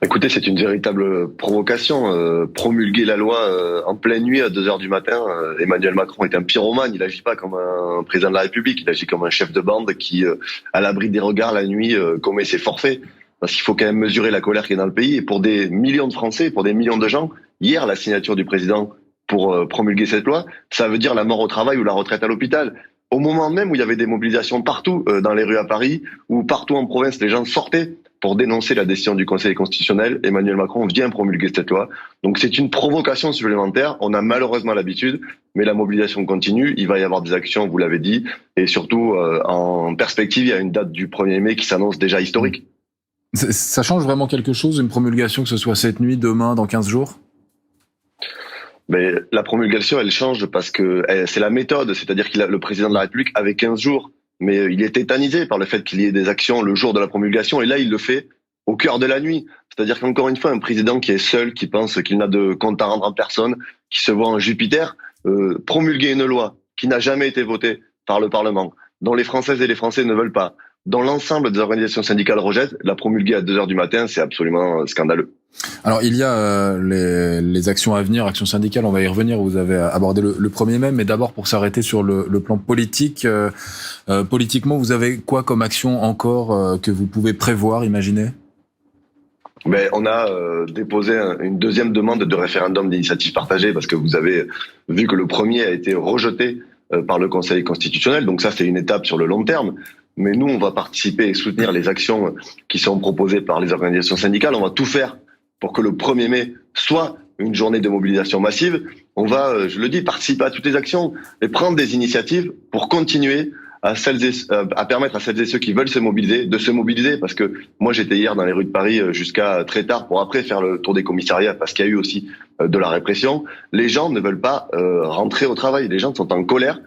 Écoutez, c'est une véritable provocation. Promulguer la loi en pleine nuit à 2 heures du matin. Emmanuel Macron est un pyromane. Il agit pas comme un président de la République. Il agit comme un chef de bande qui, à l'abri des regards la nuit, commet ses forfaits. Parce qu'il faut quand même mesurer la colère qui est dans le pays. Et pour des millions de Français, pour des millions de gens, hier, la signature du président pour promulguer cette loi, ça veut dire la mort au travail ou la retraite à l'hôpital. Au moment même où il y avait des mobilisations partout dans les rues à Paris, ou partout en province, les gens sortaient pour dénoncer la décision du Conseil constitutionnel. Emmanuel Macron vient promulguer cette loi. Donc c'est une provocation supplémentaire. On a malheureusement l'habitude, mais la mobilisation continue. Il va y avoir des actions, vous l'avez dit. Et surtout, en perspective, il y a une date du 1er mai qui s'annonce déjà historique. Ça change vraiment quelque chose, une promulgation, que ce soit cette nuit, demain, dans 15 jours? Mais la promulgation, elle change parce que c'est la méthode. C'est-à-dire le président de la République avait 15 jours. Mais il est tétanisé par le fait qu'il y ait des actions le jour de la promulgation. Et là, il le fait au cœur de la nuit. C'est-à-dire qu'encore une fois, un président qui est seul, qui pense qu'il n'a de compte à rendre en personne, qui se voit en Jupiter, promulguer une loi qui n'a jamais été votée par le Parlement, dont les Françaises et les Français ne veulent pas, dont l'ensemble des organisations syndicales rejettent, la promulguer à 2 heures du matin, c'est absolument scandaleux. Alors, il y a les actions à venir, actions syndicales, on va y revenir, vous avez abordé le 1er mai, mais d'abord pour s'arrêter sur le plan politique, politiquement, vous avez quoi comme action encore que vous pouvez prévoir, imaginer? Mais on a déposé une deuxième demande de référendum d'initiative partagée parce que vous avez vu que le premier a été rejeté par le Conseil constitutionnel, donc ça c'est une étape sur le long terme. Mais nous, on va participer et soutenir les actions qui sont proposées par les organisations syndicales. On va tout faire pour que le 1er mai soit une journée de mobilisation massive. On va, je le dis, participer à toutes les actions et prendre des initiatives pour continuer à permettre à celles et ceux qui veulent se mobiliser, de se mobiliser. Parce que moi, j'étais hier dans les rues de Paris jusqu'à très tard pour après faire le tour des commissariats parce qu'il y a eu aussi de la répression. Les gens ne veulent pas rentrer au travail. Les gens sont en colère.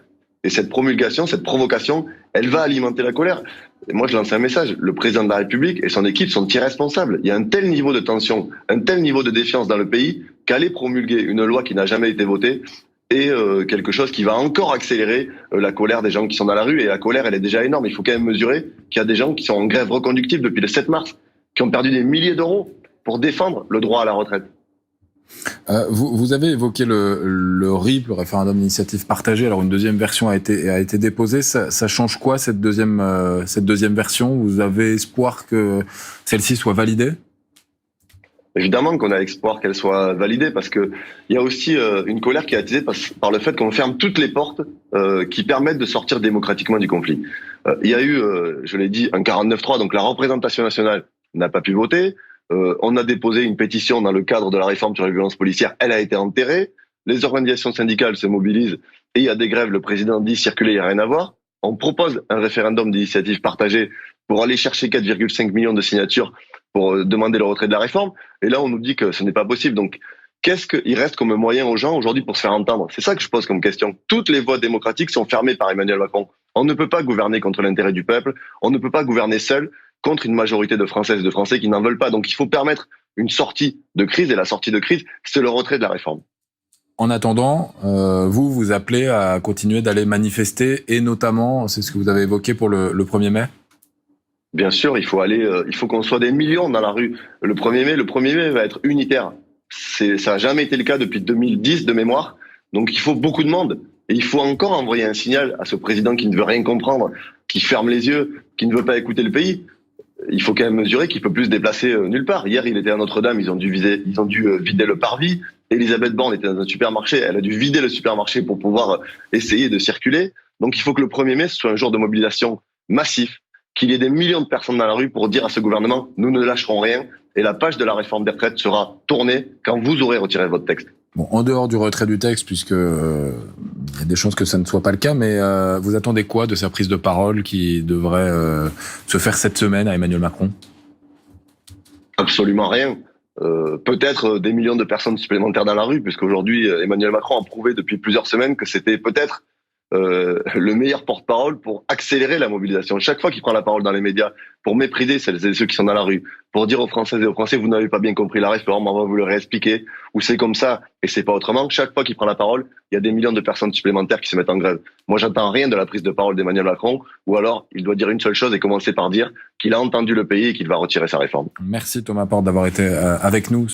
Et cette promulgation, cette provocation, elle va alimenter la colère. Et moi, je lance un message. Le président de la République et son équipe sont irresponsables. Il y a un tel niveau de tension, un tel niveau de défiance dans le pays qu'aller promulguer une loi qui n'a jamais été votée est quelque chose qui va encore accélérer la colère des gens qui sont dans la rue. Et la colère, elle est déjà énorme. Il faut quand même mesurer qu'il y a des gens qui sont en grève reconductible depuis le 7 mars, qui ont perdu des milliers d'euros pour défendre le droit à la retraite. Vous avez évoqué le RIP, le référendum d'initiative partagée. Alors une deuxième version a été déposée. Ça change quoi cette deuxième version? Vous avez espoir que celle-ci soit validée? Évidemment qu'on a espoir qu'elle soit validée parce que il y a aussi une colère qui est attisée par le fait qu'on ferme toutes les portes qui permettent de sortir démocratiquement du conflit. Il y a eu, je l'ai dit, un 49-3, donc la représentation nationale n'a pas pu voter. On a déposé une pétition dans le cadre de la réforme sur les violences policières. Elle a été enterrée. Les organisations syndicales se mobilisent et il y a des grèves. Le président dit circuler, il n'y a rien à voir. On propose un référendum d'initiative partagée pour aller chercher 4,5 millions de signatures pour demander le retrait de la réforme. Et là, on nous dit que ce n'est pas possible. Donc, qu'est-ce qu'il reste comme moyen aux gens aujourd'hui pour se faire entendre? C'est ça que je pose comme question. Toutes les voies démocratiques sont fermées par Emmanuel Macron. On ne peut pas gouverner contre l'intérêt du peuple. On ne peut pas gouverner seul contre une majorité de Françaises et de Français qui n'en veulent pas. Donc il faut permettre une sortie de crise, et la sortie de crise, c'est le retrait de la réforme. En attendant, vous appelez à continuer d'aller manifester, et notamment, c'est ce que vous avez évoqué pour le 1er mai? Bien sûr, il faut qu'on soit des millions dans la rue. Le 1er mai va être unitaire. Ça n'a jamais été le cas depuis 2010 de mémoire. Donc il faut beaucoup de monde. Et il faut encore envoyer un signal à ce président qui ne veut rien comprendre, qui ferme les yeux, qui ne veut pas écouter le pays. Il faut quand même mesurer qu'il peut plus se déplacer nulle part. Hier, il était à Notre-Dame, ils ont dû vider le parvis. Elisabeth Borne était dans un supermarché, elle a dû vider le supermarché pour pouvoir essayer de circuler. Donc il faut que le 1er mai, ce soit un jour de mobilisation massif, qu'il y ait des millions de personnes dans la rue pour dire à ce gouvernement, nous ne lâcherons rien, et la page de la réforme des retraites sera tournée quand vous aurez retiré votre texte. Bon, en dehors du retrait du texte, puisque il y a des chances que ça ne soit pas le cas, mais vous attendez quoi de sa prise de parole qui devrait se faire cette semaine à Emmanuel Macron? Absolument rien. Peut-être des millions de personnes supplémentaires dans la rue, puisqu'aujourd'hui, Emmanuel Macron a prouvé depuis plusieurs semaines que c'était peut-être le meilleur porte-parole pour accélérer la mobilisation. Chaque fois qu'il prend la parole dans les médias, pour mépriser celles et ceux qui sont dans la rue, pour dire aux Françaises et aux Français, vous n'avez pas bien compris la réforme, on va vous le réexpliquer, ou c'est comme ça et c'est pas autrement. Chaque fois qu'il prend la parole, il y a des millions de personnes supplémentaires qui se mettent en grève. Moi, j'entends rien de la prise de parole d'Emmanuel Macron, ou alors il doit dire une seule chose et commencer par dire qu'il a entendu le pays et qu'il va retirer sa réforme. Merci Thomas Porte d'avoir été avec nous